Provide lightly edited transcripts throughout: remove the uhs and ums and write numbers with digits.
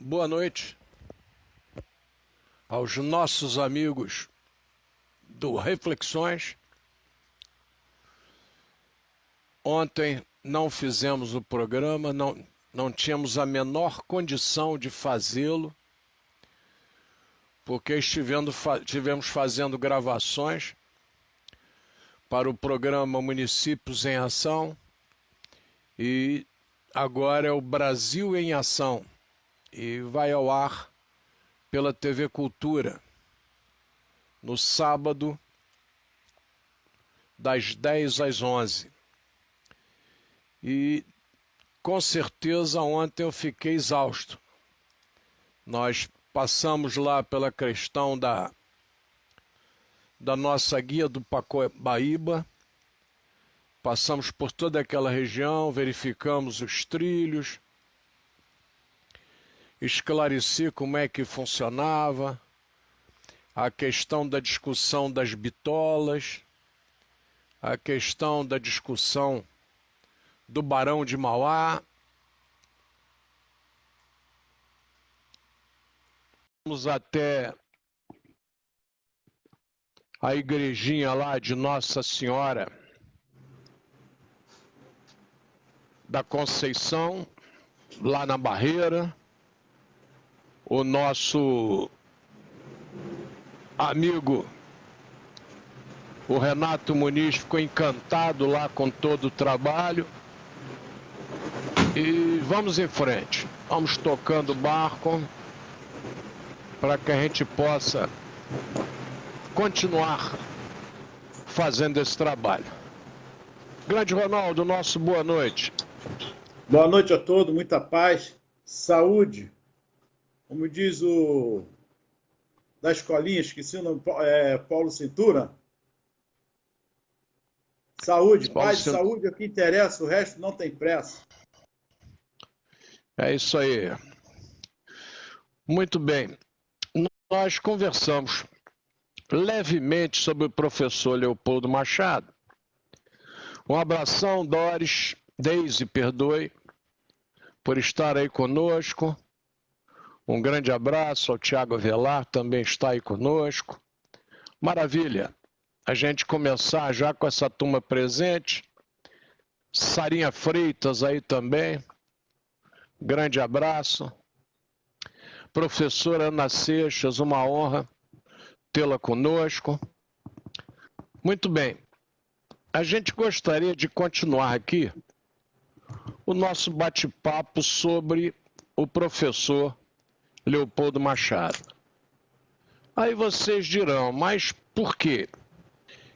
Boa noite aos nossos amigos do Reflexões. Ontem não fizemos o programa, não tínhamos a menor condição de fazê-lo, porque estivemos fazendo gravações para o programa Municípios em Ação e agora é o Brasil em Ação e vai ao ar pela TV Cultura no sábado das 10 às 11. E com certeza ontem eu fiquei exausto. Nós passamos lá pela questão da nossa guia do Pacobaíba, passamos por toda aquela região, verificamos os trilhos, esclareci como é que funcionava, a questão da discussão das bitolas, a questão da discussão do Barão de Mauá. Vamos até a igrejinha lá de Nossa Senhora da Conceição, lá na Barreira. O nosso amigo, o Renato Muniz, ficou encantado lá com todo o trabalho. E vamos em frente, vamos tocando o barco para que a gente possa continuar fazendo esse trabalho. Grande Ronaldo, nosso boa noite. Boa noite a todos, muita paz, saúde. Como diz o da escolinha, esqueci o nome, Paulo Cintura. Saúde, paz e saúde é o que interessa, o resto não tem pressa. É isso aí. Muito bem. Nós conversamos levemente sobre o professor Leopoldo Machado. Um abração, Doris, Deise, perdoe por estar aí conosco. Um grande abraço ao Tiago Avelar, também está aí conosco. Maravilha, a gente começar já com essa turma presente. Sarinha Freitas aí também, grande abraço. Professora Ana Seixas, uma honra tê-la conosco. Muito bem, a gente gostaria de continuar aqui o nosso bate-papo sobre o professor Leopoldo Machado. Aí vocês dirão, mas por quê?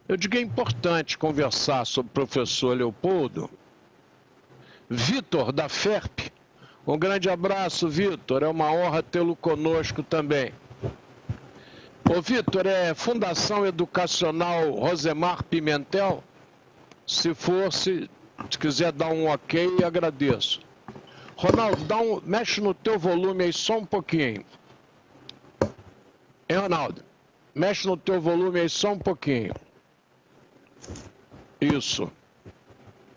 Eu digo que é importante conversar sobre o professor Leopoldo. Vitor, da FERP, um grande abraço, Vitor, é uma honra tê-lo conosco também. Ô Vitor, é Fundação Educacional Rosemar Pimentel? Se quiser dar um ok, agradeço. Ronaldo, mexe no teu volume aí só um pouquinho. Hein, Ronaldo? Mexe no teu volume aí só um pouquinho. Isso.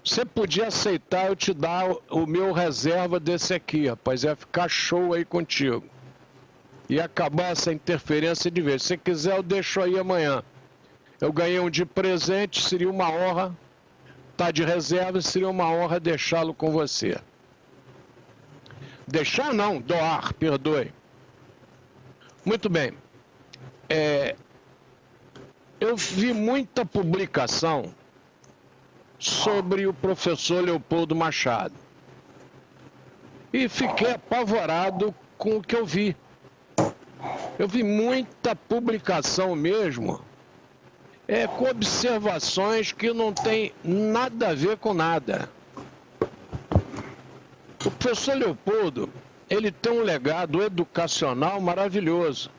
Você podia aceitar eu te dar o meu reserva desse aqui, rapaz. Ia ficar show aí contigo. Ia acabar essa interferência de vez. Se você quiser, eu deixo aí amanhã. Eu ganhei um de presente, seria uma honra. Tá de reserva, seria uma honra deixá-lo com você. Deixar não, doar, perdoe. Muito bem. Eu vi muita publicação sobre o professor Leopoldo Machado. E fiquei apavorado com o que eu vi. Eu vi muita publicação mesmo, com observações que não tem nada a ver com nada. O professor Leopoldo, ele tem um legado educacional maravilhoso.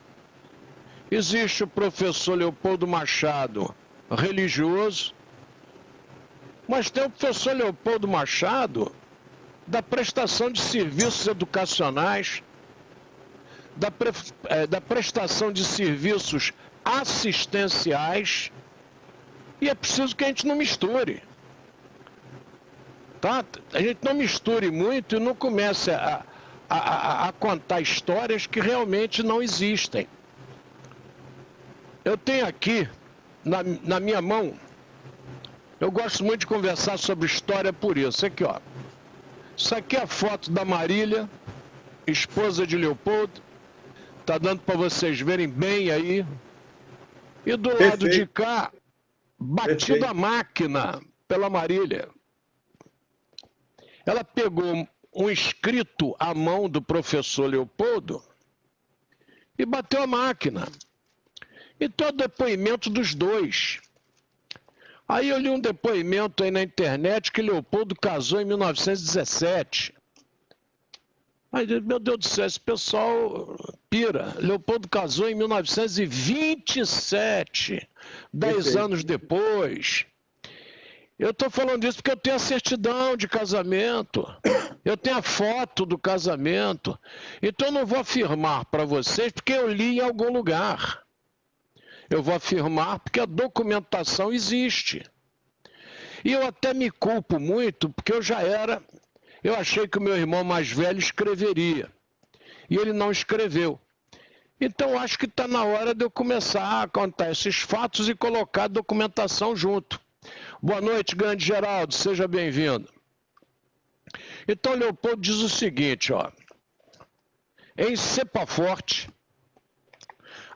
Existe o professor Leopoldo Machado religioso, mas tem o professor Leopoldo Machado da prestação de serviços educacionais, da prestação de serviços assistenciais, e é preciso que a gente não misture. Tá? A gente não misture muito e não comece a contar histórias que realmente não existem. Eu tenho aqui, na minha mão, eu gosto muito de conversar sobre história por isso. Aqui, ó. Isso aqui é a foto da Marília, esposa de Leopoldo. Tá dando para vocês verem bem aí. E do lado de cá, batido a máquina pela Marília. Ela pegou um escrito à mão do professor Leopoldo e bateu a máquina. Então, é o depoimento dos dois. Aí eu li um depoimento aí na internet que Leopoldo casou em 1917. Aí, meu Deus do céu, esse pessoal pira. Leopoldo casou em 1927, 10 anos depois. Eu estou falando isso porque eu tenho a certidão de casamento, eu tenho a foto do casamento. Então eu não vou afirmar para vocês porque eu li em algum lugar. Eu vou afirmar porque a documentação existe. E eu até me culpo muito porque eu achei que o meu irmão mais velho escreveria. E ele não escreveu. Então acho que está na hora de eu começar a contar esses fatos e colocar a documentação junto. Boa noite, grande Geraldo, seja bem-vindo. Então, Leopoldo diz o seguinte, ó. Em Cepaforte,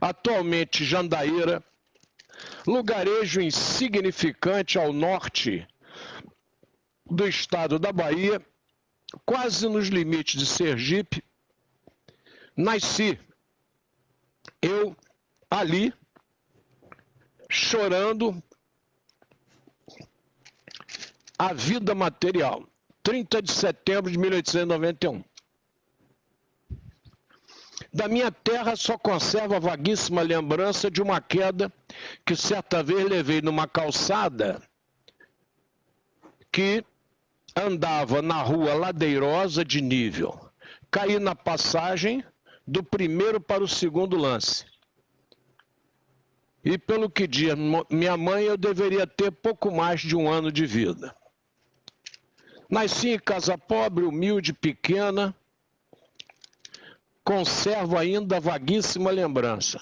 atualmente Jandaíra, lugarejo insignificante ao norte do estado da Bahia, quase nos limites de Sergipe, nasci eu ali, chorando a vida material, 30 de setembro de 1891. Da minha terra só conservo a vaguíssima lembrança de uma queda que certa vez levei numa calçada que andava na rua ladeirosa de nível. Caí na passagem do primeiro para o segundo lance. E pelo que diz minha mãe, eu deveria ter pouco mais de 1 ano de vida. Nasci em casa pobre, humilde, pequena. Conservo ainda a vaguíssima lembrança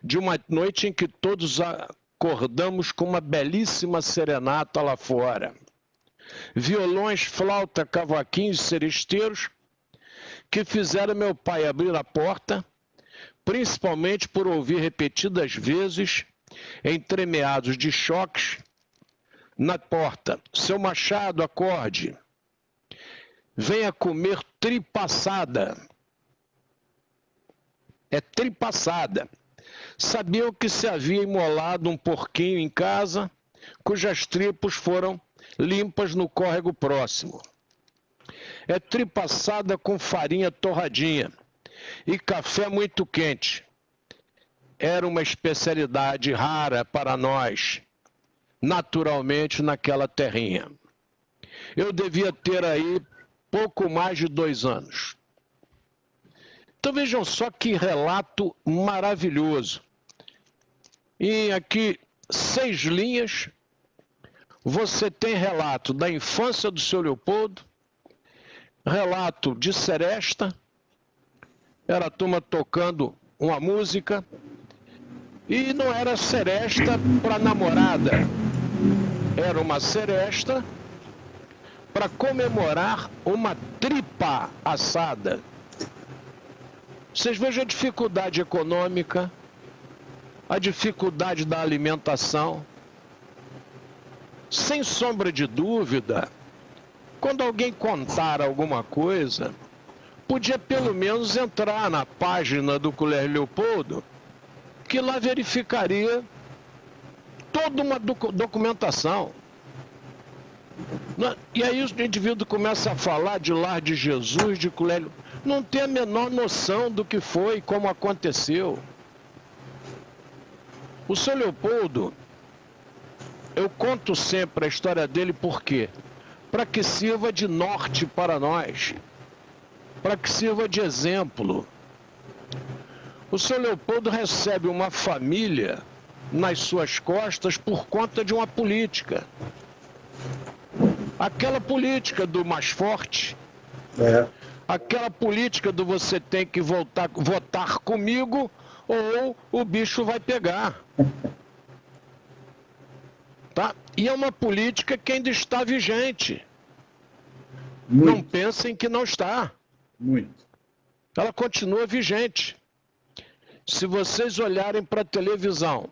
de uma noite em que todos acordamos com uma belíssima serenata lá fora. Violões, flauta, cavaquinhos, seresteiros que fizeram meu pai abrir a porta, principalmente por ouvir repetidas vezes, entremeados de choques, na porta: seu Machado, acorde, venha comer tripassada. É tripassada. Sabiam que se havia imolado um porquinho em casa, cujas tripas foram limpas no córrego próximo. É tripassada com farinha torradinha e café muito quente. Era uma especialidade rara para nós, naturalmente, naquela terrinha. Eu devia ter aí pouco mais de 2 anos. Então vejam só que relato maravilhoso. E aqui 6 linhas, você tem relato da infância do seu Leopoldo, relato de seresta, era a turma tocando uma música, e não era seresta para namorada, era uma seresta para comemorar uma tripa assada. Vocês vejam a dificuldade econômica, a dificuldade da alimentação. Sem sombra de dúvida, quando alguém contar alguma coisa, podia pelo menos entrar na página do Colégio Leopoldo, que lá verificaria toda uma documentação. E aí o indivíduo começa a falar de Lar de Jesus, de Colégio, não tem a menor noção do que foi, como aconteceu. O seu Leopoldo, eu conto sempre a história dele, por quê? Para que sirva de norte para nós, para que sirva de exemplo. O seu Leopoldo recebe uma família nas suas costas por conta de uma política. Aquela política do mais forte. aquela política do você tem que votar comigo ou o bicho vai pegar. Tá? E é uma política que ainda está vigente. Muito. Não pensem que não está. Muito. Ela continua vigente. Se vocês olharem para a televisão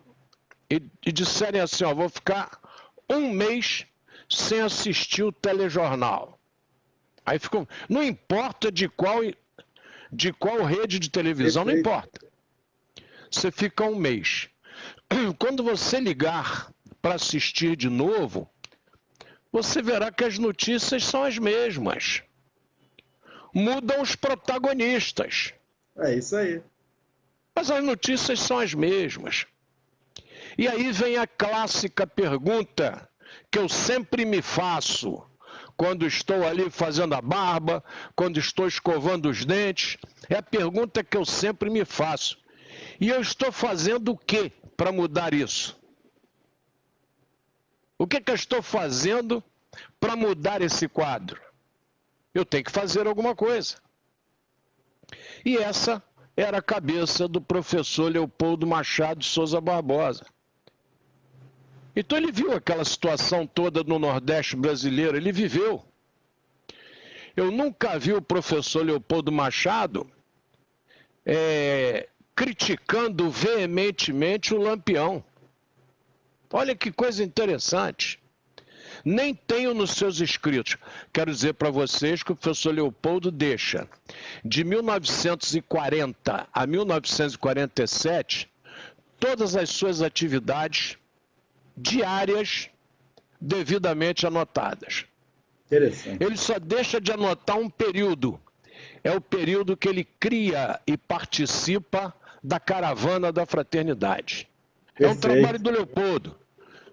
e disserem assim, ó, vou ficar um mês sem assistir o telejornal. Aí ficou, não importa de qual rede de televisão, não importa. Você fica um mês. Quando você ligar para assistir de novo, você verá que as notícias são as mesmas. Mudam os protagonistas. É isso aí. Mas as notícias são as mesmas. E aí vem a clássica pergunta que eu sempre me faço quando estou ali fazendo a barba, quando estou escovando os dentes. É a pergunta que eu sempre me faço. E eu estou fazendo o quê para mudar isso? O que eu estou fazendo para mudar esse quadro? Eu tenho que fazer alguma coisa. E essa era a cabeça do professor Leopoldo Machado de Souza Barbosa. Então ele viu aquela situação toda no Nordeste brasileiro, ele viveu. Eu nunca vi o professor Leopoldo Machado criticando veementemente o Lampião. Olha que coisa interessante. Nem tenho nos seus escritos. Quero dizer para vocês que o professor Leopoldo deixa, de 1940 a 1947, todas as suas atividades diárias devidamente anotadas. Interessante. Ele só deixa de anotar um período. É o período que ele cria e participa da caravana da fraternidade. Perfeito. É um trabalho do Leopoldo.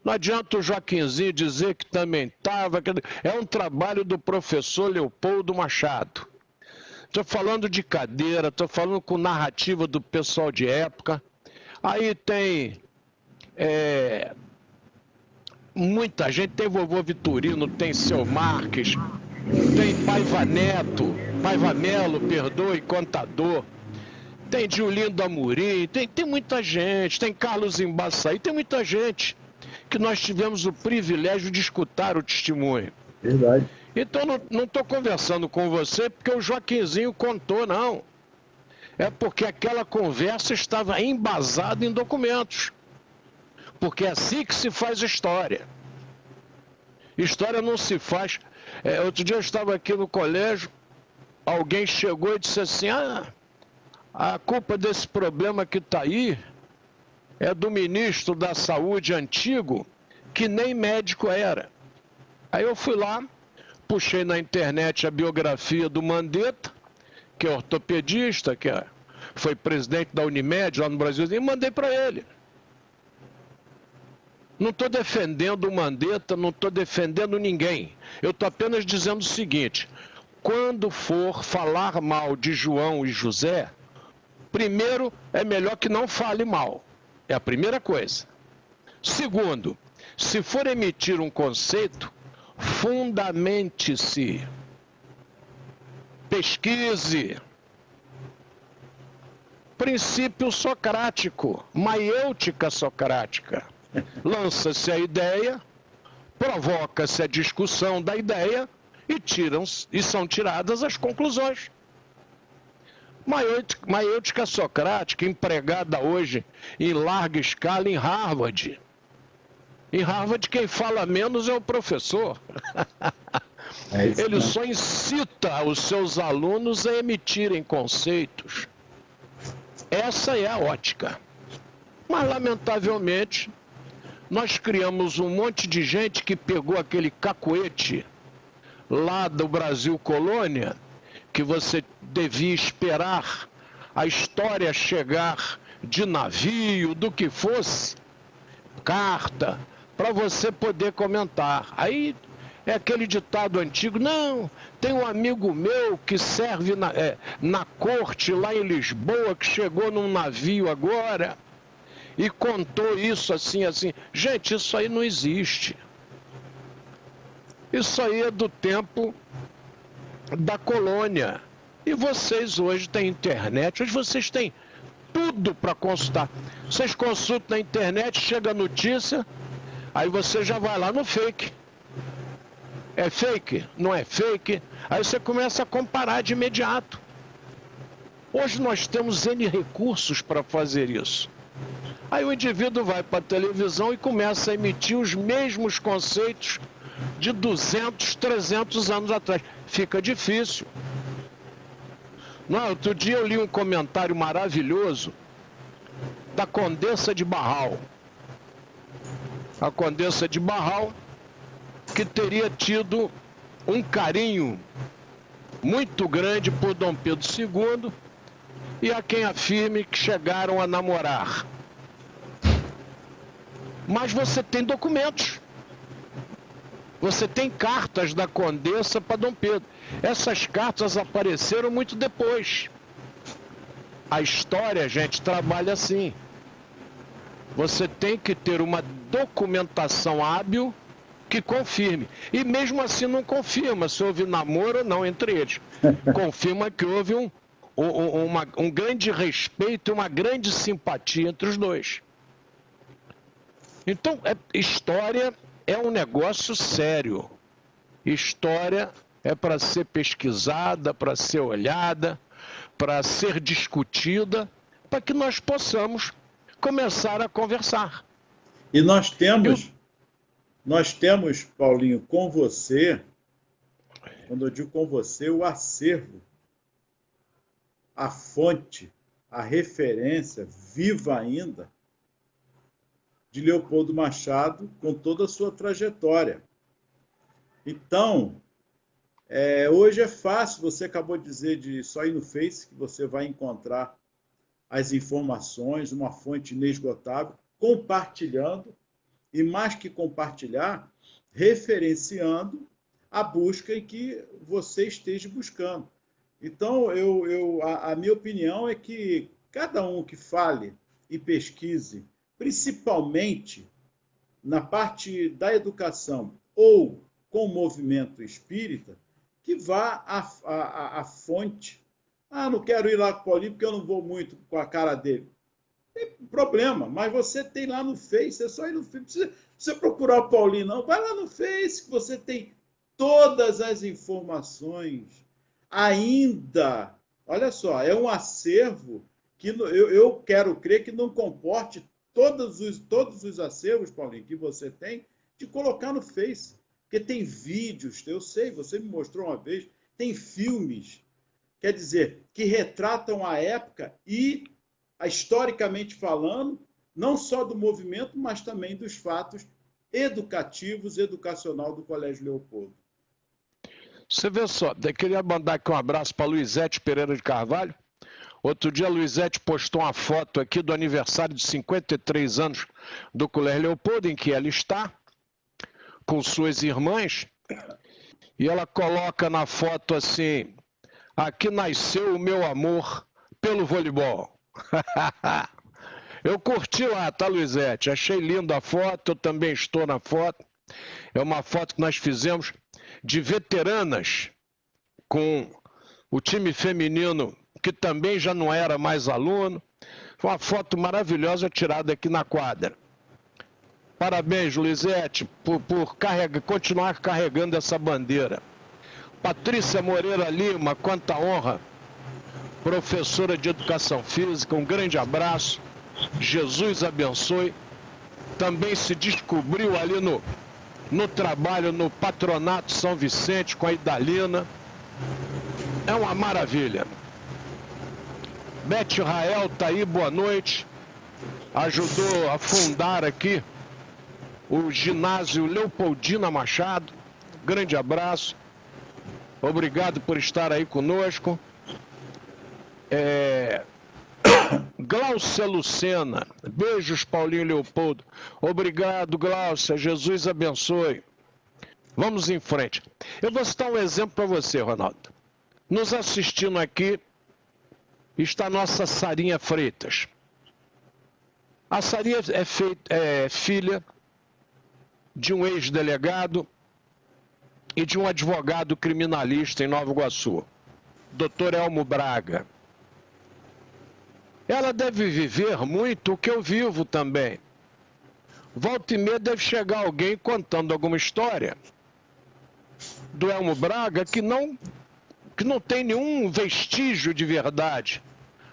Não adianta o Joaquinzinho dizer que também estava. É um trabalho do professor Leopoldo Machado. Estou falando de cadeira, estou falando com narrativa do pessoal de época. Aí tem muita gente, tem vovô Vitorino, tem seu Marques, tem Paiva Neto, Paiva Melo, perdoe, contador. Tem Diolindo Amorim, tem muita gente, tem Carlos Embaçaí, tem muita gente que nós tivemos o privilégio de escutar o testemunho. Verdade. Então não estou conversando com você porque o Joaquinzinho contou, não. É porque aquela conversa estava embasada em documentos. Porque é assim que se faz história. História não se faz... outro dia eu estava aqui no colégio, alguém chegou e disse assim, a culpa desse problema que está aí é do ministro da Saúde antigo, que nem médico era. Aí eu fui lá, puxei na internet a biografia do Mandetta, que é ortopedista, foi presidente da Unimed lá no Brasil, e mandei para ele. Não estou defendendo o Mandetta, não estou defendendo ninguém. Eu estou apenas dizendo o seguinte, quando for falar mal de João e José, primeiro, é melhor que não fale mal. É a primeira coisa. Segundo, se for emitir um conceito, fundamente-se. Pesquise. Princípio socrático, maiêutica socrática. Lança-se a ideia, provoca-se a discussão da ideia e são tiradas as conclusões. Maiêutica socrática, empregada hoje em larga escala em Harvard. Em Harvard, quem fala menos é o professor. Ele só incita os seus alunos a emitirem conceitos. Essa é a ótica. Mas, lamentavelmente, nós criamos um monte de gente que pegou aquele cacuete lá do Brasil colônia, que você devia esperar a história chegar de navio, do que fosse, carta, para você poder comentar. Aí é aquele ditado antigo, não, tem um amigo meu que serve na corte lá em Lisboa, que chegou num navio agora e contou isso assim, assim. Gente, isso aí não existe. Isso aí é do tempo da colônia. E vocês hoje têm internet, hoje vocês têm tudo para consultar. Vocês consultam na internet, chega a notícia, aí você já vai lá no fake. É fake? Não é fake? Aí você começa a comparar de imediato. Hoje nós temos N recursos para fazer isso. Aí o indivíduo vai para a televisão e começa a emitir os mesmos conceitos de 200, 300 anos atrás. Fica difícil. Não, outro dia eu li um comentário maravilhoso da Condessa de Barral. A Condessa de Barral, que teria tido um carinho muito grande por Dom Pedro II, e há quem afirme que chegaram a namorar. Mas você tem documentos. Você tem cartas da Condessa para Dom Pedro. Essas cartas apareceram muito depois. A história, gente, trabalha assim. Você tem que ter uma documentação hábil que confirme. E mesmo assim não confirma se houve namoro ou não entre eles. Confirma que houve um grande respeito e uma grande simpatia entre os dois. Então, história é um negócio sério. História é para ser pesquisada, para ser olhada, para ser discutida, para que nós possamos começar a conversar. E nós temos, Paulinho, com você, quando eu digo com você, o acervo, a fonte, a referência viva ainda de Leopoldo Machado com toda a sua trajetória. Então, hoje é fácil, você acabou de dizer, de só ir no Face, que você vai encontrar as informações, uma fonte inesgotável, compartilhando, e mais que compartilhar, referenciando a busca em que você esteja buscando. Então, a minha opinião é que cada um que fale e pesquise, principalmente na parte da educação ou com o movimento espírita, que vá à fonte. Ah, não quero ir lá com o Paulinho porque eu não vou muito com a cara dele. Não tem problema, mas você tem lá no Face, é só ir no Face. Não precisa procurar o Paulinho, não. Vai lá no Face que você tem todas as informações. Ainda, olha só, é um acervo que eu quero crer que não comporte todos os acervos, Paulinho, que você tem, de colocar no Face. Porque tem vídeos, eu sei, você me mostrou uma vez, tem filmes, quer dizer, que retratam a época e, historicamente falando, não só do movimento, mas também dos fatos educativos, educacional do Colégio Leopoldo. Você vê só, eu queria mandar aqui um abraço para Luizete Pereira de Carvalho. Outro dia a Luizete postou uma foto aqui do aniversário de 53 anos do Colégio Leopoldo, em que ela está com suas irmãs, e ela coloca na foto assim: aqui nasceu o meu amor pelo voleibol. Eu curti lá, tá, Luizete? Achei linda a foto, eu também estou na foto. É uma foto que nós fizemos de veteranas com o time feminino, que também já não era mais aluno. Foi uma foto maravilhosa tirada aqui na quadra. Parabéns, Luizete, por continuar carregando essa bandeira. Patrícia Moreira Lima, quanta honra. Professora de Educação Física, um grande abraço. Jesus abençoe. Também se descobriu ali no trabalho no Patronato São Vicente com a Idalina. É uma maravilha. Beth Rael está aí, boa noite. Ajudou a fundar aqui o ginásio Leopoldina Machado. Grande abraço. Obrigado por estar aí conosco. Gláucia Lucena. Beijos, Paulinho e Leopoldo. Obrigado, Gláucia. Jesus abençoe. Vamos em frente. Eu vou citar um exemplo para você, Ronaldo. Nos assistindo aqui está a nossa Sarinha Freitas. A Sarinha é filha de um ex-delegado e de um advogado criminalista em Nova Iguaçu. doutor Elmo Braga. Ela deve viver muito o que eu vivo também. Volta e meia deve chegar alguém contando alguma história do Elmo Braga que não tem nenhum vestígio de verdade.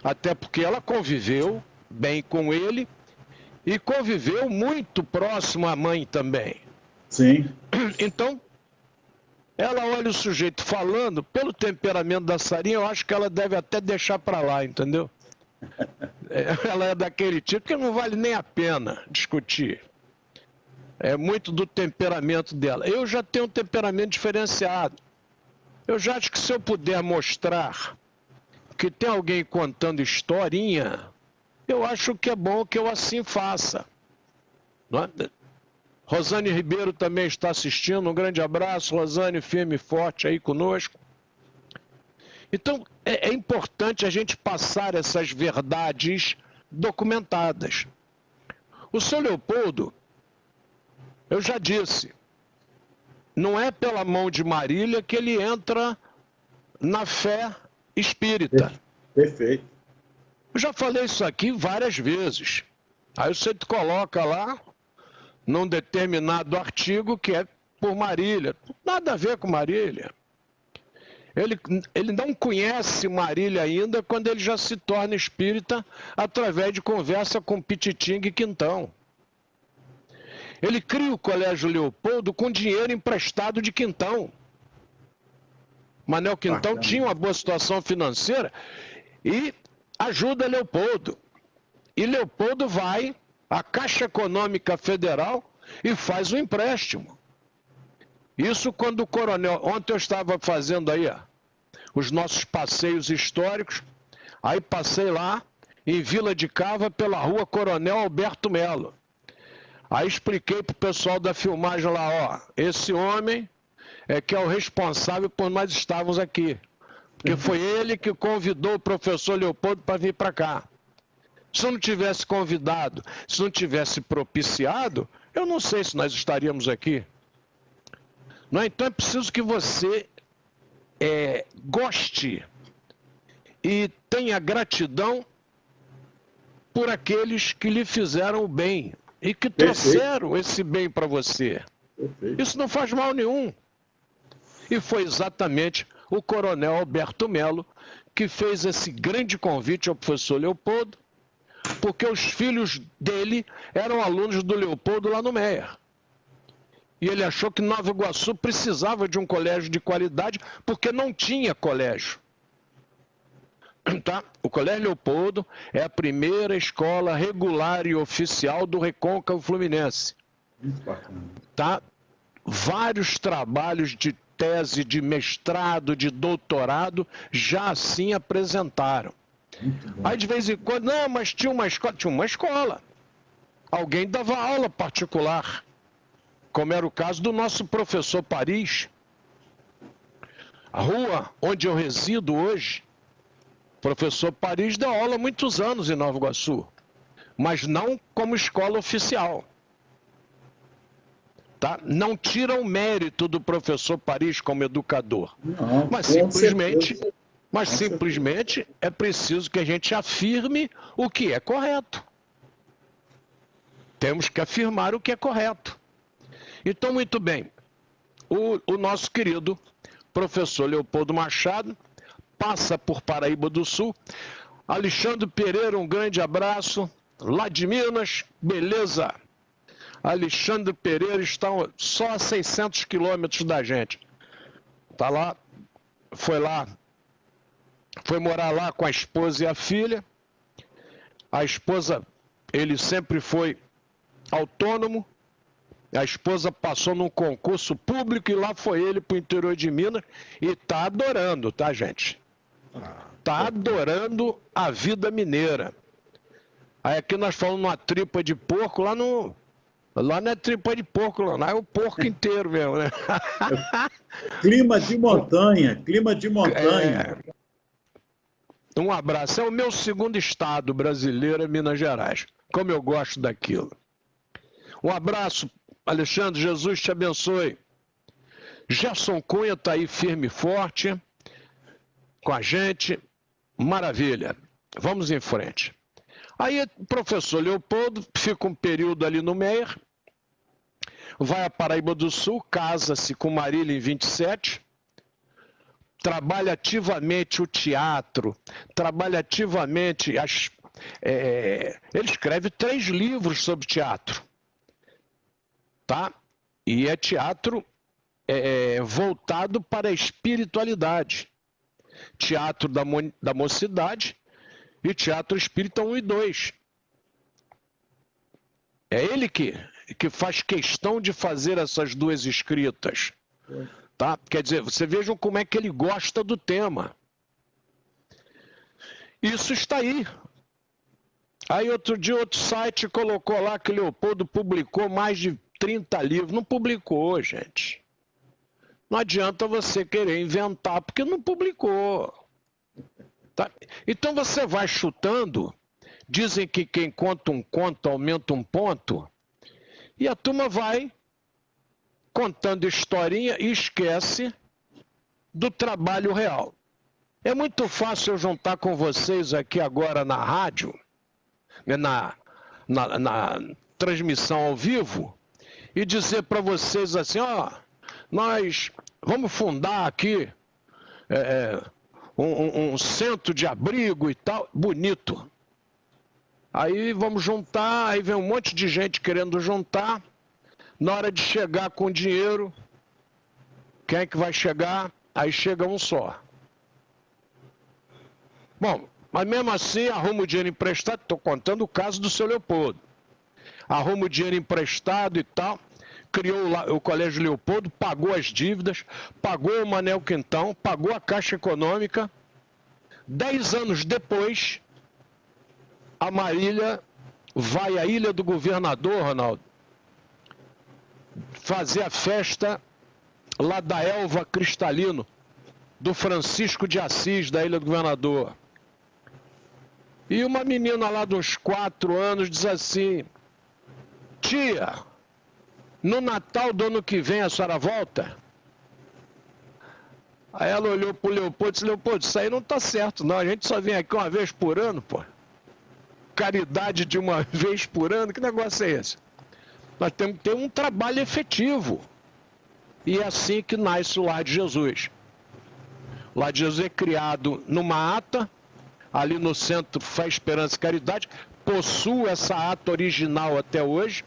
Até porque ela conviveu bem com ele e conviveu muito próximo à mãe também. Sim. Então, ela olha o sujeito falando, pelo temperamento da Sarinha, eu acho que ela deve até deixar para lá, entendeu? Ela é daquele tipo que não vale nem a pena discutir. É muito do temperamento dela. Eu já tenho um temperamento diferenciado. Eu já acho que se eu puder mostrar que tem alguém contando historinha, eu acho que é bom que eu assim faça. Não é? Rosane Ribeiro também está assistindo. Um grande abraço, Rosane, firme e forte aí conosco. Então, é importante a gente passar essas verdades documentadas. O seu Leopoldo, eu já disse, não é pela mão de Marília que ele entra na fé espírita. Perfeito. Eu já falei isso aqui várias vezes. Aí você coloca lá, num determinado artigo, que é por Marília. Nada a ver com Marília. Ele não conhece Marília ainda quando ele já se torna espírita através de conversa com Pititinga e Quintão. Ele cria o Colégio Leopoldo com dinheiro emprestado de Quintão. Manel Quintão tinha uma boa situação financeira e ajuda Leopoldo. E Leopoldo vai à Caixa Econômica Federal e faz o empréstimo. Isso quando o coronel... Ontem eu estava fazendo aí os nossos passeios históricos, aí passei lá em Vila de Cava pela rua Coronel Alberto Melo. Aí expliquei para o pessoal da filmagem lá, esse homem que é o responsável por nós estarmos aqui. Porque foi ele que convidou o professor Leopoldo para vir para cá. Se eu não tivesse convidado, se não tivesse propiciado, eu não sei se nós estaríamos aqui. Não é? Então é preciso que você goste e tenha gratidão por aqueles que lhe fizeram o bem e que trouxeram esse bem para você. Isso não faz mal nenhum. E foi exatamente o coronel Alberto Melo que fez esse grande convite ao professor Leopoldo, porque os filhos dele eram alunos do Leopoldo lá no Meier. E ele achou que Nova Iguaçu precisava de um colégio de qualidade, porque não tinha colégio. Tá? O Colégio Leopoldo é a primeira escola regular e oficial do Recôncavo Fluminense. Tá? Vários trabalhos de tese, de mestrado, de doutorado, já assim apresentaram. Aí de vez em quando, não, mas tinha uma escola. Tinha uma escola. Alguém dava aula particular, como era o caso do nosso professor Paris. A rua onde eu resido hoje, o professor Paris deu aula há muitos anos em Nova Iguaçu, mas não como escola oficial. Tá? Não tira o mérito do professor Paris como educador, não, mas simplesmente é preciso que a gente afirme o que é correto. Temos que afirmar o que é correto. Então, muito bem, o nosso querido professor Leopoldo Machado passa por Paraíba do Sul. Alexandre Pereira, um grande abraço, lá de Minas, beleza? Alexandre Pereira está só a 600 quilômetros da gente. Está lá, foi morar lá com a esposa e a filha. A esposa, ele sempre foi autônomo. A esposa passou num concurso público e lá foi ele para o interior de Minas e está adorando, tá, gente? Está adorando a vida mineira. Aí aqui nós falamos numa tripa de porco, lá não é tripa de porco, lá é o porco inteiro mesmo, né? Clima de montanha. Um abraço. É o meu segundo estado brasileiro, é Minas Gerais. Como eu gosto daquilo. Um abraço, Alexandre, Jesus te abençoe. Gerson Cunha está aí firme e forte. com a gente. Maravilha. Vamos em frente. Aí o professor Leopoldo fica um período ali no Meier, vai a Paraíba do Sul, casa-se com Marília em 27, trabalha ativamente o teatro, trabalha ativamente ele escreve 3 livros sobre teatro, tá? E é teatro voltado para a espiritualidade. Teatro da Mocidade e Teatro Espírita 1 e 2. É ele que faz questão de fazer essas 2 escritas. Tá? Quer dizer, você vejam como é que ele gosta do tema. Isso está aí. Aí outro dia outro site colocou lá que Leopoldo publicou mais de 30 livros. Não publicou, gente. Não adianta você querer inventar, porque não publicou. Tá? Então você vai chutando, dizem que quem conta um conto aumenta um ponto, e a turma vai contando historinha e esquece do trabalho real. É muito fácil eu juntar com vocês aqui agora na rádio, na transmissão ao vivo, e dizer para vocês assim, ó, nós vamos fundar aqui um centro de abrigo e tal, bonito. Aí vamos juntar, aí vem um monte de gente querendo juntar. Na hora de chegar com dinheiro, quem é que vai chegar? Aí chega um só. Bom, mas mesmo assim arruma o dinheiro emprestado, estou contando o caso do seu Leopoldo. Arruma o dinheiro emprestado e tal, criou o Colégio Leopoldo, pagou as dívidas, pagou o Manel Quintão, pagou a Caixa Econômica. 10 anos depois, a Marília vai à Ilha do Governador, Ronaldo, fazer a festa lá da Elva Cristalino, do Francisco de Assis, da Ilha do Governador. E uma menina lá de uns 4 anos diz assim, tia, no Natal do ano que vem a senhora volta? Aí ela olhou pro Leopoldo e disse, Leopoldo, isso aí não tá certo não, a gente só vem aqui uma vez por ano, pô. Caridade de uma vez por ano, que negócio é esse? Nós temos que ter um trabalho efetivo. E é assim que nasce o Lar de Jesus. O Lar de Jesus é criado numa ata, ali no Centro Fé, Esperança e Caridade, possui essa ata original até hoje.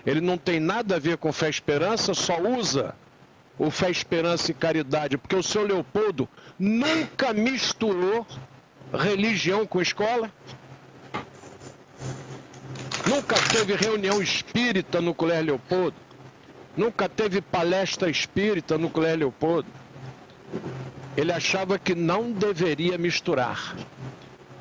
Ele não tem nada a ver com Fé e Esperança, só usa o Fé, Esperança e Caridade, porque o seu Leopoldo nunca misturou religião com escola. Nunca teve reunião espírita no Colégio Leopoldo. Nunca teve palestra espírita no Colégio Leopoldo. Ele achava que não deveria misturar.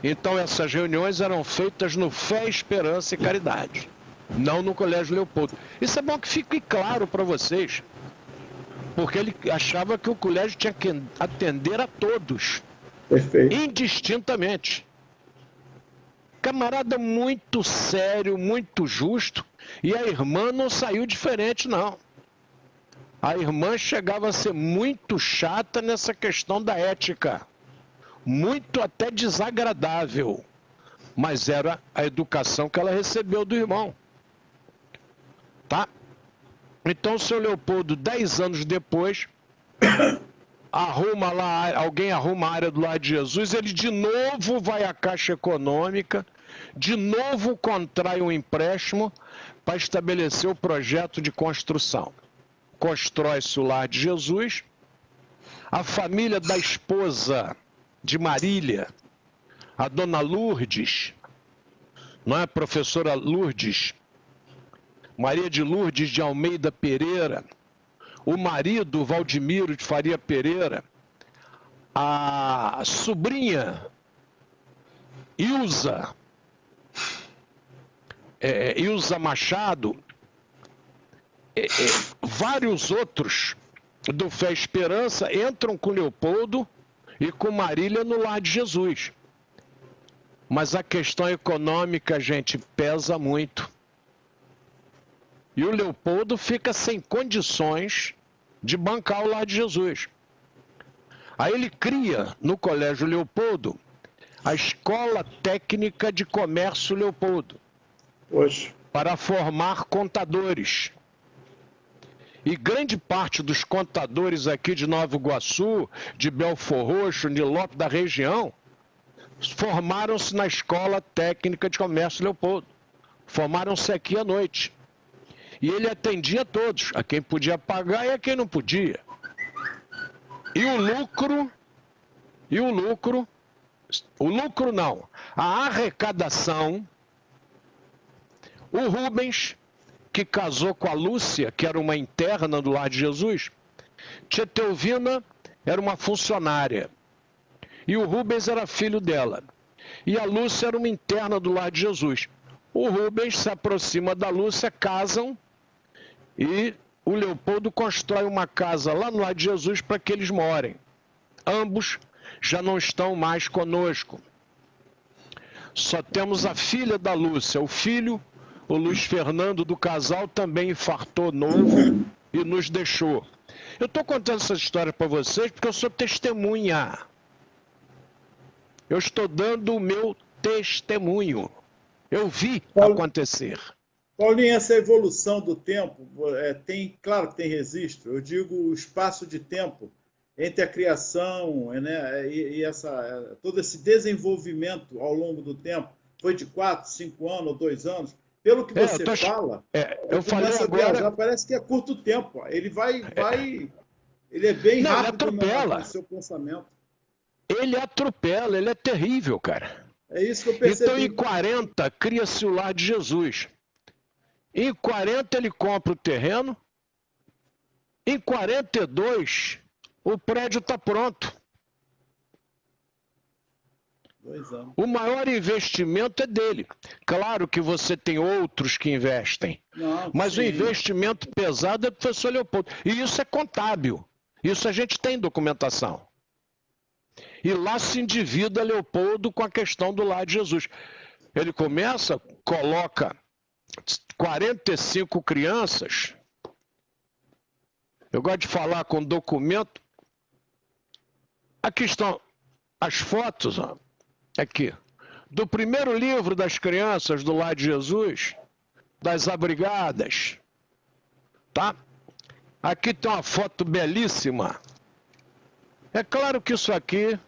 Então essas reuniões eram feitas no Fé, Esperança e Caridade, não no Colégio Leopoldo. Isso é bom que fique claro para vocês, porque ele achava que o colégio tinha que atender a todos, perfeito, indistintamente. Camarada muito sério, muito justo, e a irmã não saiu diferente, não. A irmã chegava a ser muito chata nessa questão da ética, muito até desagradável, mas era a educação que ela recebeu do irmão. Tá? Então o seu Leopoldo, 10 anos depois, arruma lá, alguém arruma a área do Lar de Jesus, ele de novo vai à Caixa Econômica, de novo contrai um empréstimo para estabelecer o projeto de construção. Constrói-se o Lar de Jesus, a família da esposa de Marília, a dona Lourdes, não é a professora Lourdes, Maria de Lourdes de Almeida Pereira, o marido Valdemiro de Faria Pereira, a sobrinha Ilza Machado, vários outros do Fé e Esperança entram com Leopoldo e com Marília no Lar de Jesus. Mas a questão econômica, gente, pesa muito. E o Leopoldo fica sem condições de bancar o Lar de Jesus. Aí ele cria, no Colégio Leopoldo, a Escola Técnica de Comércio Leopoldo, para formar contadores. E grande parte dos contadores aqui de Nova Iguaçu, de Belfor Roxo, Nilópolis, da região, formaram-se na Escola Técnica de Comércio Leopoldo. Formaram-se aqui à noite. E ele atendia a todos, a quem podia pagar e a quem não podia. E o lucro não, a arrecadação, o Rubens, que casou com a Lúcia, que era uma interna do Lar de Jesus, Tia Teovina era uma funcionária, e o Rubens era filho dela, e a Lúcia era uma interna do Lar de Jesus. O Rubens se aproxima da Lúcia, casam, e o Leopoldo constrói uma casa lá no Lar de Jesus para que eles morem. Ambos já não estão mais conosco. Só temos a filha da Lúcia. O filho, o Luiz Fernando, do casal, também infartou novo e nos deixou. Eu estou contando essa história para vocês porque eu sou testemunha. Eu estou dando o meu testemunho. Eu vi acontecer. Paulinho, essa evolução do tempo, claro que tem registro, eu digo o espaço de tempo entre a criação, né, todo esse desenvolvimento ao longo do tempo, foi de 4, 5 anos ou 2 anos? Pelo que você fala, eu falei agora... viajar, parece que é curto tempo. Ele ele é bem rápido no seu pensamento. Ele atropela, ele é terrível, cara. É isso que eu percebi. Então, em 40, cria-se o Lar de Jesus. Em 40, ele compra o terreno. Em 42, o prédio está pronto. 2 anos. O maior investimento é dele. Claro que você tem outros que investem. Mas sim, o investimento pesado é do professor Leopoldo. E isso é contábil. Isso a gente tem documentação. E lá se endivida Leopoldo com a questão do Lar de Jesus. Ele começa, coloca 45 crianças. Eu gosto de falar com documento. Aqui estão as fotos, ó, aqui, do primeiro livro das crianças do Lar de Jesus, das abrigadas, tá? Aqui tem uma foto belíssima. É claro que isso aqui,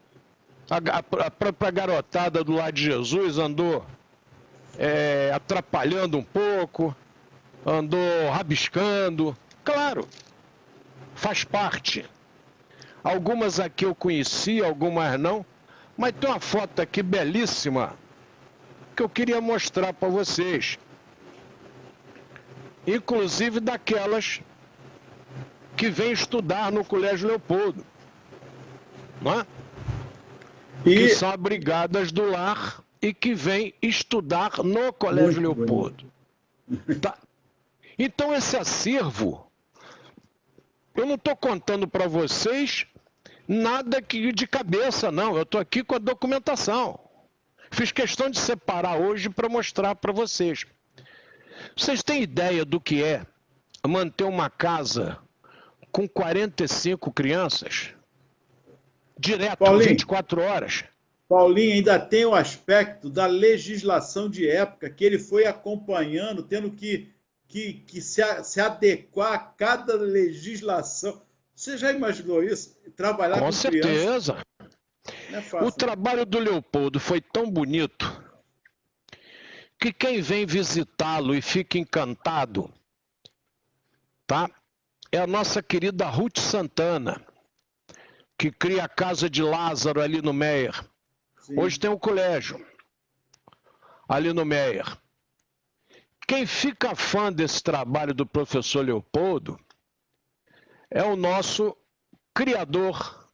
a própria garotada do Lar de Jesus andou atrapalhando um pouco, andou rabiscando. Claro, faz parte. Algumas aqui eu conheci, algumas não. Mas tem uma foto aqui belíssima que eu queria mostrar para vocês. Inclusive daquelas que vêm estudar no Colégio Leopoldo. Não é? Que são abrigadas do lar e que vêm estudar no Colégio Leopoldo. Tá? Então esse acervo, eu não estou contando para vocês nada de cabeça, não. Eu estou aqui com a documentação. Fiz questão de separar hoje para mostrar para vocês. Vocês têm ideia do que é manter uma casa com 45 crianças? Direto, Paulinho, 24 horas. Paulinho, ainda tem o aspecto da legislação de época, que ele foi acompanhando, tendo que se adequar a cada legislação. Você já imaginou isso? Trabalhar com certeza. Criança? Não é fácil. O trabalho do Leopoldo foi tão bonito que quem vem visitá-lo e fica encantado, tá? É a nossa querida Ruth Santana, que cria a Casa de Lázaro ali no Meier. Sim. Hoje tem um colégio ali no Meier. Quem fica fã desse trabalho do professor Leopoldo é o nosso criador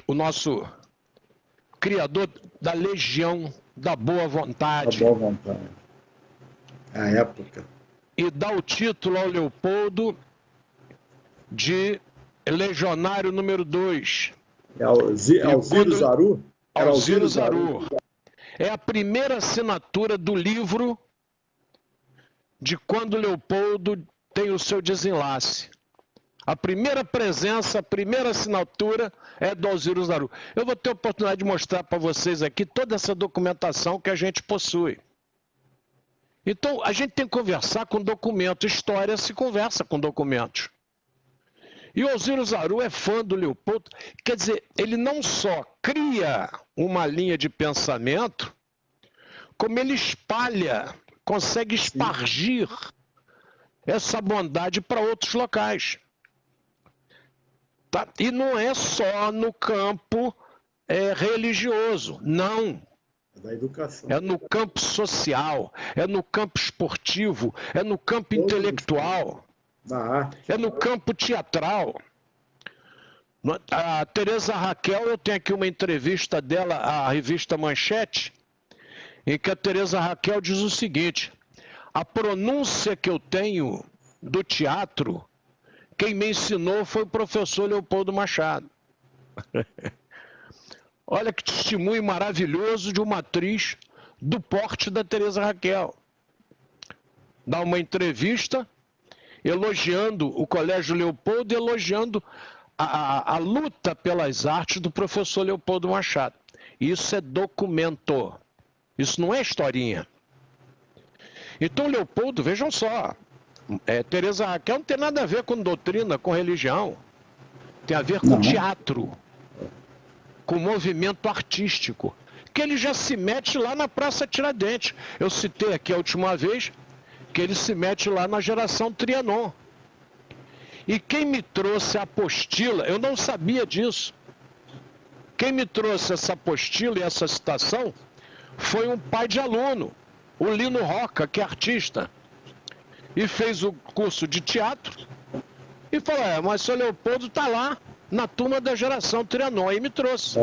o nosso criador da Legião da Boa Vontade. Da Boa Vontade. A época. E dá o título ao Leopoldo de Legionário número 2. É Alziro Zaru? Alziro Zaru. É a primeira assinatura do livro de quando Leopoldo tem o seu desenlace. A primeira presença, a primeira assinatura é do Alziro Zaru. Eu vou ter a oportunidade de mostrar para vocês aqui toda essa documentação que a gente possui. Então, a gente tem que conversar com documentos. História se conversa com documentos. E o Alziro Zaru é fã do Leopoldo. Quer dizer, ele não só cria uma linha de pensamento, como ele espalha, consegue espargir essa bondade para outros locais. Tá? E não é só no campo religioso, não. É da educação. É no campo social, é no campo esportivo, é no campo intelectual, da arte. É no campo teatral. A Teresa Raquel, eu tenho aqui uma entrevista dela à revista Manchete, em que a Teresa Raquel diz o seguinte: a pronúncia que eu tenho do teatro, quem me ensinou foi o professor Leopoldo Machado. Olha que testemunho maravilhoso de uma atriz do porte da Teresa Raquel. Dá uma entrevista elogiando o Colégio Leopoldo, elogiando a luta pelas artes do professor Leopoldo Machado. Isso é documento. Isso não é historinha. Então, Leopoldo, vejam só, Teresa Raquel não tem nada a ver com doutrina, com religião. Tem a ver com teatro, com movimento artístico, que ele já se mete lá na Praça Tiradentes. Eu citei aqui a última vez que ele se mete lá na Geração Trianon. E quem me trouxe a apostila, eu não sabia disso. Quem me trouxe essa apostila e essa citação foi um pai de aluno, o Lino Roca, que é artista, e fez o curso de teatro, e falou, mas o seu Leopoldo está lá, na turma da Geração Trianon, e me trouxe.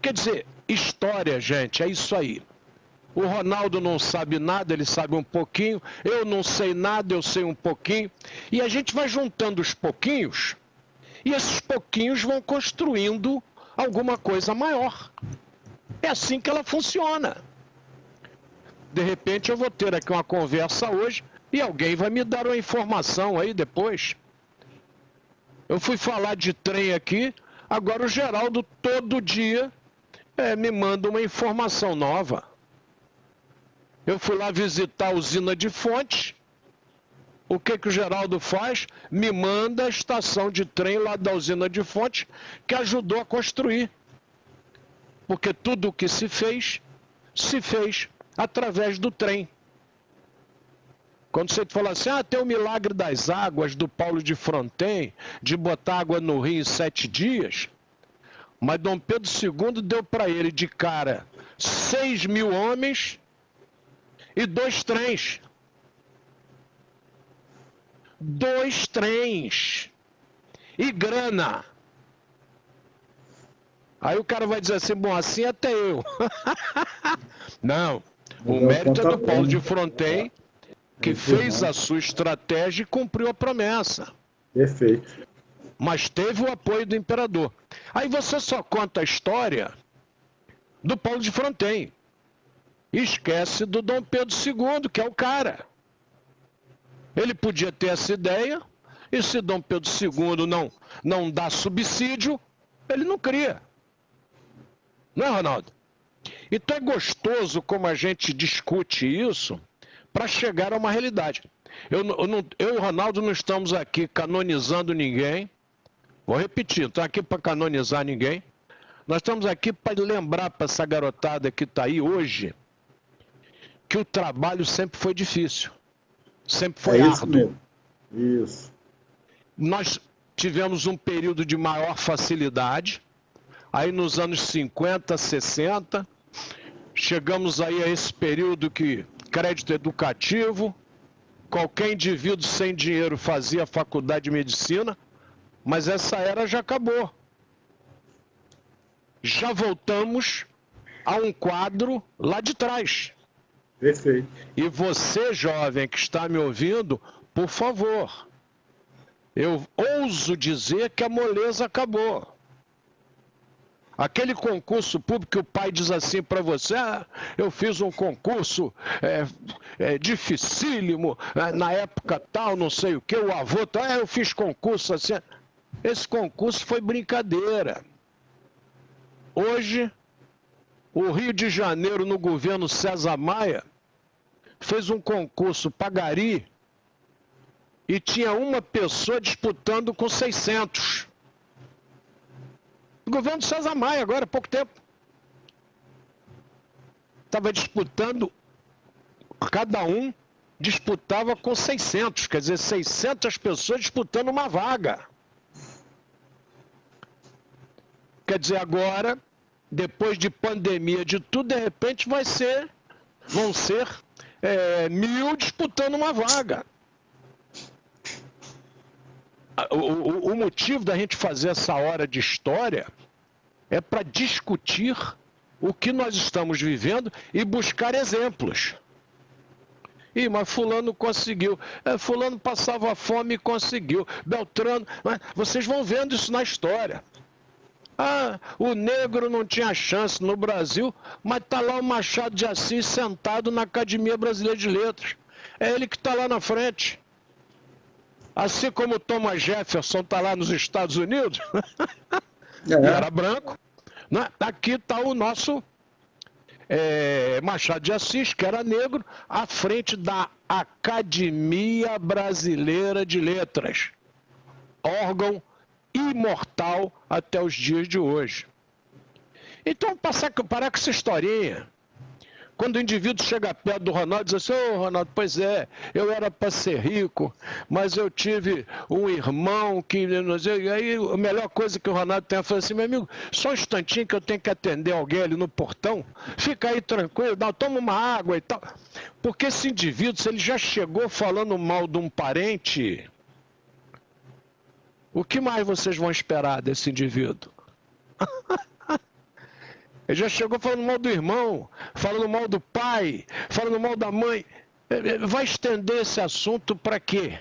Quer dizer, história, gente, é isso aí. O Ronaldo não sabe nada, ele sabe um pouquinho, eu não sei nada, eu sei um pouquinho, e a gente vai juntando os pouquinhos, e esses pouquinhos vão construindo alguma coisa maior. É assim que ela funciona. De repente eu vou ter aqui uma conversa hoje e alguém vai me dar uma informação aí depois. Eu fui falar de trem aqui, agora o Geraldo todo dia me manda uma informação nova. Eu fui lá visitar a usina de Fontes. O que o Geraldo faz? Me manda a estação de trem lá da usina de Fontes, que ajudou a construir. Porque tudo o que se fez através do trem. Quando você fala assim, tem o milagre das águas do Paulo de Fronten, de botar água no rio em 7 dias, mas Dom Pedro II deu para ele de cara 6.000 homens e 2 trens. 2 trens. E grana. Aí o cara vai dizer assim, bom, assim até eu. Não. O mérito é do Paulo de Fronten, que fez a sua estratégia e cumpriu a promessa. Perfeito. Mas teve o apoio do imperador. Aí você só conta a história do Paulo de Fronten. Esquece do Dom Pedro II, que é o cara. Ele podia ter essa ideia, e se Dom Pedro II não dá subsídio, ele não cria. Não é, Ronaldo? Então é gostoso como a gente discute isso para chegar a uma realidade. Eu e o Ronaldo não estamos aqui canonizando ninguém. Vou repetir, não estamos aqui para canonizar ninguém. Nós estamos aqui para lembrar para essa garotada que está aí hoje que o trabalho sempre foi difícil. Sempre foi árduo. Isso. Nós tivemos um período de maior facilidade. Aí nos anos 50, 60, chegamos aí a esse período que crédito educativo, qualquer indivíduo sem dinheiro fazia faculdade de medicina, mas essa era já acabou. Já voltamos a um quadro lá de trás. Perfeito. E você, jovem que está me ouvindo, por favor, eu ouso dizer que a moleza acabou. Aquele concurso público que o pai diz assim para você, eu fiz um concurso dificílimo, na época tal, não sei o que, o avô tal, eu fiz concurso assim. Esse concurso foi brincadeira. Hoje, o Rio de Janeiro, no governo César Maia, fez um concurso Pagari e tinha uma pessoa disputando com 600. O governo César Maia, agora há pouco tempo. Estava disputando, cada um disputava com 600, quer dizer, 600 pessoas disputando uma vaga. Quer dizer, agora, depois de pandemia, de tudo, de repente vão ser 1.000 disputando uma vaga. O motivo da gente fazer essa hora de história é para discutir o que nós estamos vivendo e buscar exemplos. Mas fulano conseguiu, fulano passava fome e conseguiu, Beltrano, vocês vão vendo isso na história. O negro não tinha chance no Brasil, mas está lá o Machado de Assis sentado na Academia Brasileira de Letras. É ele que está lá na frente. Assim como o Thomas Jefferson está lá nos Estados Unidos, e era branco, né? Aqui está o nosso Machado de Assis, que era negro, à frente da Academia Brasileira de Letras, órgão imortal até os dias de hoje. Então, parar com essa historinha. Quando o indivíduo chega perto do Ronaldo e diz assim, Ronaldo, pois é, eu era para ser rico, mas eu tive um irmão que... E aí a melhor coisa que o Ronaldo tem a falar assim, meu amigo, só um instantinho que eu tenho que atender alguém ali no portão, fica aí tranquilo, toma uma água e tal. Porque esse indivíduo, se ele já chegou falando mal de um parente, o que mais vocês vão esperar desse indivíduo? Ele já chegou falando mal do irmão, falando mal do pai, falando mal da mãe. Vai estender esse assunto para quê?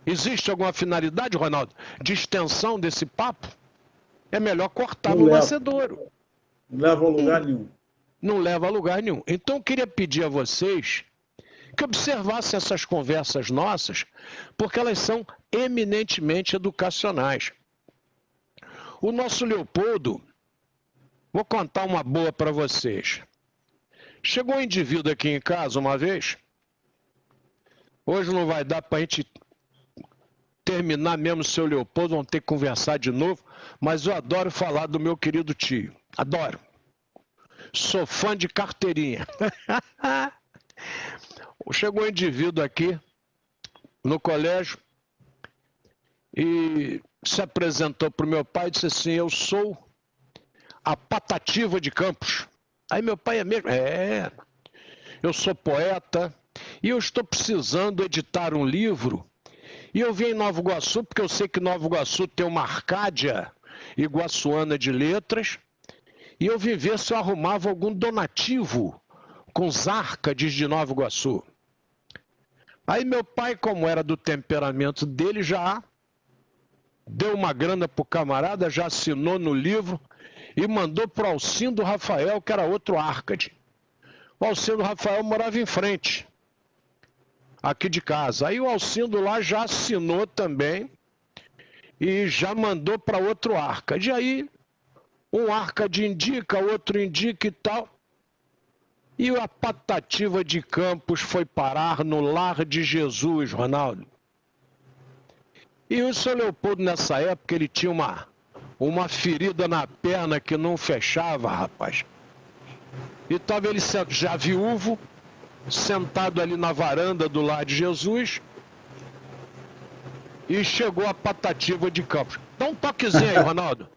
Existe alguma finalidade, Ronaldo, de extensão desse papo? É melhor cortar no nascedouro. Não leva a lugar nenhum. Não leva a lugar nenhum. Então eu queria pedir a vocês que observassem essas conversas nossas, porque elas são eminentemente educacionais. O nosso Leopoldo... Vou contar uma boa para vocês. Chegou um indivíduo aqui em casa uma vez. Hoje não vai dar para a gente terminar mesmo o seu Leopoldo, vamos ter que conversar de novo, mas eu adoro falar do meu querido tio. Adoro. Sou fã de carteirinha. Chegou um indivíduo aqui no colégio e se apresentou para o meu pai e disse assim, eu sou a Patativa de Campos. Aí meu pai é mesmo? Eu sou poeta e eu estou precisando editar um livro e eu vim em Nova Iguaçu, porque eu sei que Nova Iguaçu tem uma Arcádia Iguaçuana de Letras, e eu vim ver se eu arrumava algum donativo com os Árcades de Nova Iguaçu. Aí meu pai, como era do temperamento dele, já deu uma grana pro camarada, já assinou no livro, e mandou para o Alcindo Rafael, que era outro Árcade. O Alcindo Rafael morava em frente, aqui de casa. Aí o Alcindo lá já assinou também e já mandou para outro Árcade. E aí um Árcade indica, outro indica e tal. E a Patativa de Campos foi parar no Lar de Jesus, Ronaldo. E o seu Leopoldo, nessa época, ele tinha uma ferida na perna que não fechava, rapaz. E estava ele já viúvo, sentado ali na varanda do Lar de Jesus, e chegou a Patativa de Campos. Dá um toquezinho aí, Ronaldo.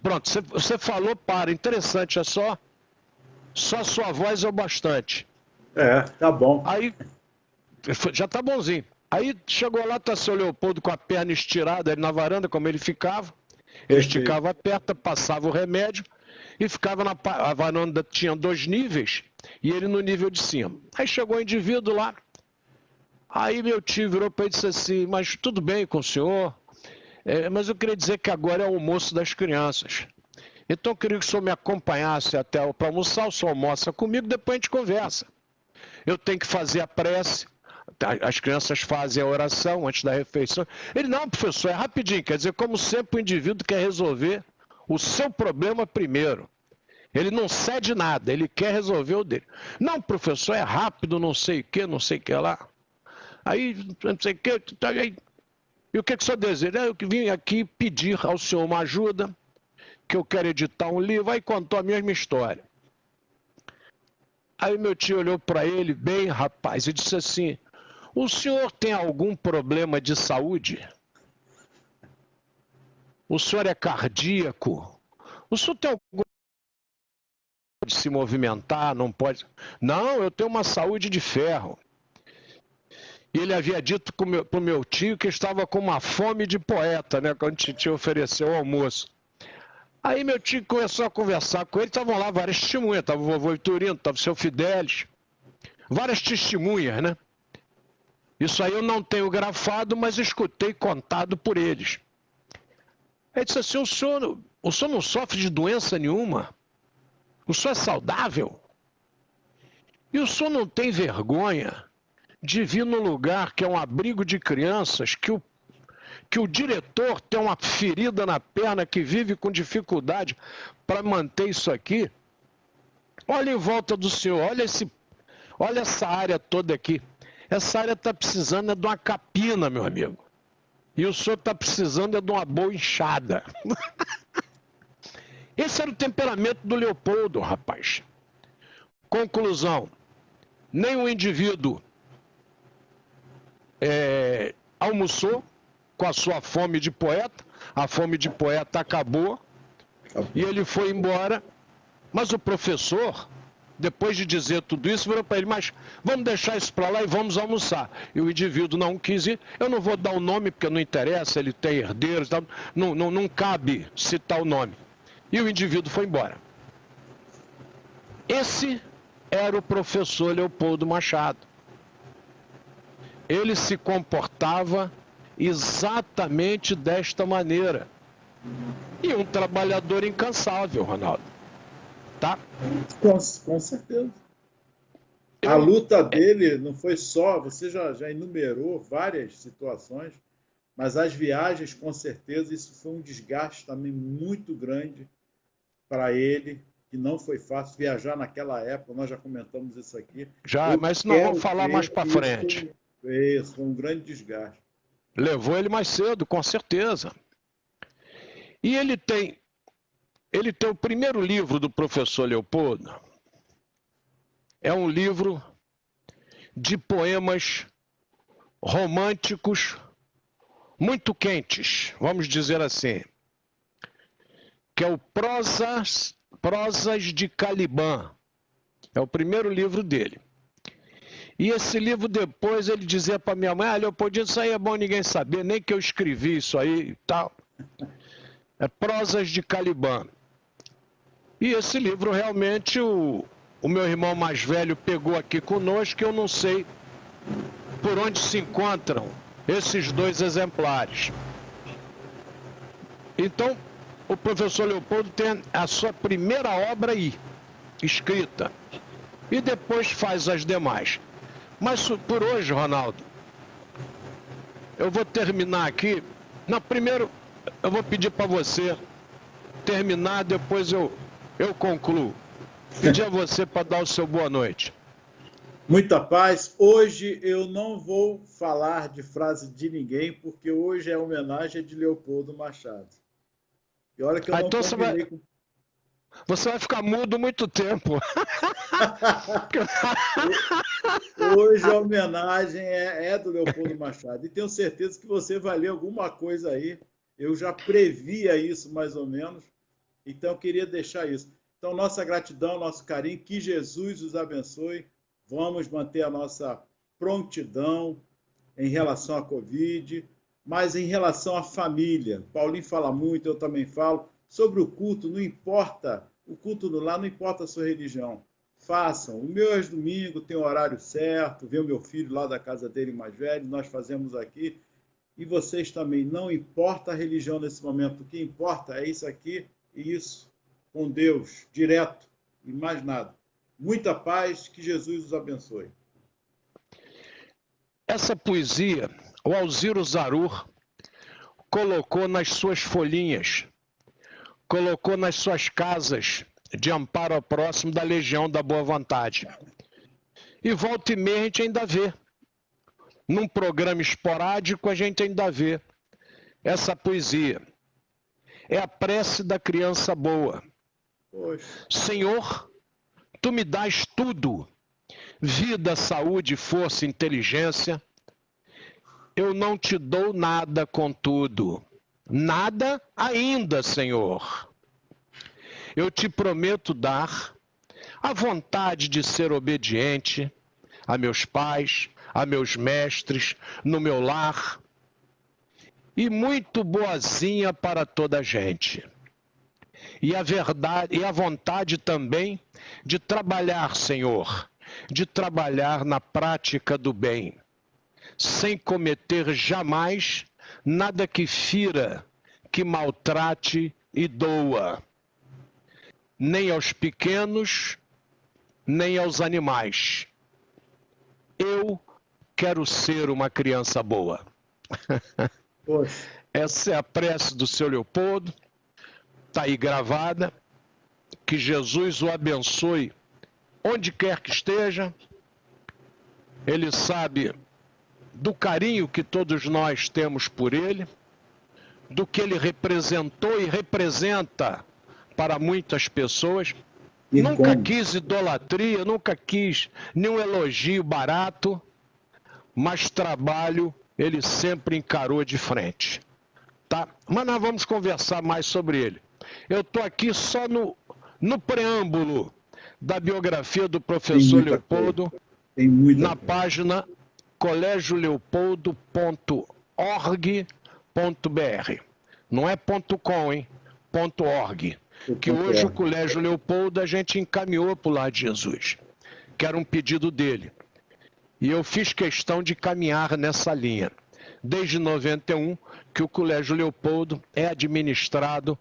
Pronto, você falou, interessante, é só sua voz é o bastante. Tá bom. Aí, já tá bonzinho. Aí chegou lá, tá seu Leopoldo com a perna estirada ali na varanda, como ele ficava. Ele esticava a perna, passava o remédio e ficava a varanda tinha 2 níveis e ele no nível de cima. Aí chegou o indivíduo lá, aí meu tio virou para ele e disse assim, mas tudo bem com o senhor? Mas eu queria dizer que agora é o almoço das crianças. Então eu queria que o senhor me acompanhasse até para almoçar, o senhor almoça comigo, depois a gente conversa. Eu tenho que fazer a prece, as crianças fazem a oração antes da refeição. Ele, não, professor, é rapidinho, quer dizer, como sempre o indivíduo quer resolver o seu problema primeiro. Ele não cede nada, ele quer resolver o dele. Não, professor, é rápido, não sei o que lá. Aí, não sei o que, aí, e o que o senhor deseja? Eu vim aqui pedir ao senhor uma ajuda, que eu quero editar um livro, aí contou a mesma história. Aí meu tio olhou para ele, bem rapaz, e disse assim, o senhor tem algum problema de saúde? O senhor é cardíaco? O senhor tem algum de se movimentar, não pode? Não, eu tenho uma saúde de ferro. E ele havia dito para o meu tio que estava com uma fome de poeta, né, quando o tio ofereceu o almoço. Aí meu tio começou a conversar com ele, estavam lá várias testemunhas, estava o vovô Vitorino, estava o seu Fidelis, várias testemunhas, né? Isso aí eu não tenho grafado, mas escutei contado por eles. Ele disse assim, o senhor não sofre de doença nenhuma? O senhor é saudável? E o senhor não tem vergonha de vir num lugar que é um abrigo de crianças, que o diretor tem uma ferida na perna, que vive com dificuldade para manter isso aqui? Olha em volta do senhor, olha essa área toda aqui. Essa área está precisando de uma capina, meu amigo. E o senhor está precisando de uma boa enxada. Esse era o temperamento do Leopoldo, rapaz. Conclusão, nem o indivíduo almoçou com a sua fome de poeta, a fome de poeta acabou, e ele foi embora, mas o professor, depois de dizer tudo isso, virou para ele, mas vamos deixar isso para lá e vamos almoçar. E o indivíduo não quis ir, eu não vou dar o nome porque não interessa, ele tem herdeiros, não cabe citar o nome. E o indivíduo foi embora. Esse era o professor Leopoldo Machado. Ele se comportava exatamente desta maneira. E um trabalhador incansável, Ronaldo. Tá? Com certeza. A luta dele não foi só, você já enumerou várias situações, mas as viagens, com certeza, isso foi um desgaste também muito grande para ele, que não foi fácil viajar naquela época, nós já comentamos isso aqui. Já, mas nós vamos falar mais para frente. Isso, foi um grande desgaste. Levou ele mais cedo, com certeza. E ele tem o primeiro livro do professor Leopoldo, é um livro de poemas românticos muito quentes, vamos dizer assim, que é o Prosas de Caliban. É o primeiro livro dele. E esse livro depois ele dizia para minha mãe, Leopoldino, isso aí é bom ninguém saber, nem que eu escrevi isso aí e tal. É Prosas de Caliban. E esse livro realmente o meu irmão mais velho pegou aqui conosco, eu não sei por onde se encontram esses dois exemplares. Então, o professor Leopoldo tem a sua primeira obra aí, escrita, e depois faz as demais. Mas por hoje, Ronaldo, eu vou terminar aqui. Não, primeiro eu vou pedir para você terminar, depois eu concluo. Pedir a você para dar o seu boa noite. Muita paz. Hoje eu não vou falar de frase de ninguém, porque hoje é homenagem de Leopoldo Machado. E olha que eu não então combinei com... Você vai ficar mudo muito tempo. Hoje a homenagem é do Leopoldo Machado. E tenho certeza que você vai ler alguma coisa aí. Eu já previa isso, mais ou menos. Então, eu queria deixar isso. Então, nossa gratidão, nosso carinho. Que Jesus os abençoe. Vamos manter a nossa prontidão em relação à Covid, mas em relação à família. Paulinho fala muito, eu também falo. Sobre o culto, não importa, o culto do lar não importa a sua religião. Façam. O meu é domingo, tem o horário certo, vem o meu filho lá da casa dele mais velho, nós fazemos aqui. E vocês também, não importa a religião nesse momento, o que importa é isso aqui e isso, com Deus, direto, e mais nada. Muita paz, que Jesus os abençoe. Essa poesia, o Alziro Zarur colocou nas suas folhinhas, colocou nas suas casas de amparo ao próximo da Legião da Boa Vontade. E volta e meia a gente ainda vê. Num programa esporádico a gente ainda vê essa poesia. É a prece da criança boa. Poxa. Senhor, tu me dás tudo, vida, saúde, força, inteligência. Eu não te dou nada, contudo. Nada ainda, Senhor. Eu te prometo dar a vontade de ser obediente a meus pais, a meus mestres, no meu lar, e muito boazinha para toda a gente. E a verdade, e a vontade também de trabalhar, Senhor, de trabalhar na prática do bem, sem cometer jamais nada que fira, que maltrate e doa, nem aos pequenos, nem aos animais. Eu quero ser uma criança boa. Poxa. Essa é a prece do seu Leopoldo, está aí gravada. Que Jesus o abençoe onde quer que esteja. Ele sabe do carinho que todos nós temos por ele, do que ele representou e representa para muitas pessoas. Nunca quis idolatria, nunca quis nenhum elogio barato, mas trabalho ele sempre encarou de frente. Tá? Mas nós vamos conversar mais sobre ele. Eu estou aqui só no preâmbulo da biografia do professor Leopoldo, na página colégioleopoldo.org.br. Não é .com, hein? .org. Que hoje o Colégio Leopoldo a gente encaminhou para o Lar de Jesus, que era um pedido dele. E eu fiz questão de caminhar nessa linha. Desde 91, que o Colégio Leopoldo é administrado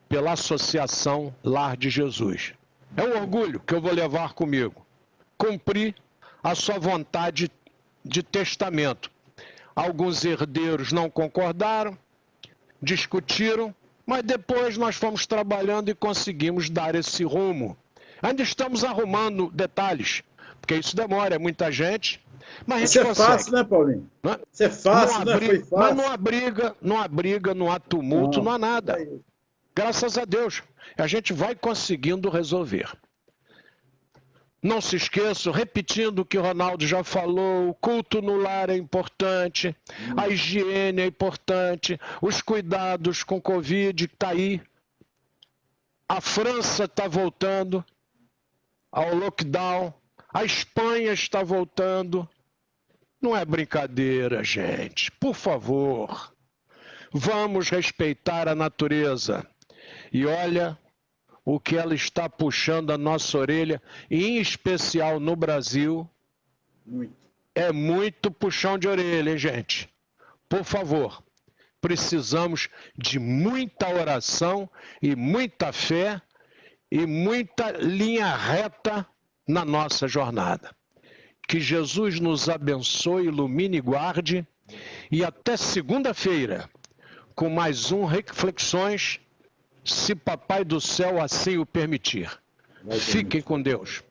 pela Associação Lar de Jesus. É um orgulho que eu vou levar comigo. Cumprir a sua vontade de testamento. Alguns herdeiros não concordaram, discutiram, mas depois nós fomos trabalhando e conseguimos dar esse rumo. Ainda estamos arrumando detalhes, porque isso demora, é muita gente, mas a gente consegue. Isso é fácil, né, Paulinho? Isso é fácil, né? Foi fácil. Mas não há briga, não há tumulto, não há nada. Graças a Deus, a gente vai conseguindo resolver. Não se esqueçam, repetindo o que o Ronaldo já falou, o culto no lar é importante, a higiene é importante, os cuidados com Covid está aí. A França está voltando ao lockdown, a Espanha está voltando. Não é brincadeira, gente. Por favor, vamos respeitar a natureza. E olha o que ela está puxando a nossa orelha, em especial no Brasil. É muito puxão de orelha, hein, gente? Por favor, precisamos de muita oração e muita fé e muita linha reta na nossa jornada. Que Jesus nos abençoe, ilumine e guarde. E até segunda-feira, com mais um Reflexões, se Papai do Céu assim o permitir. Fiquem com Deus.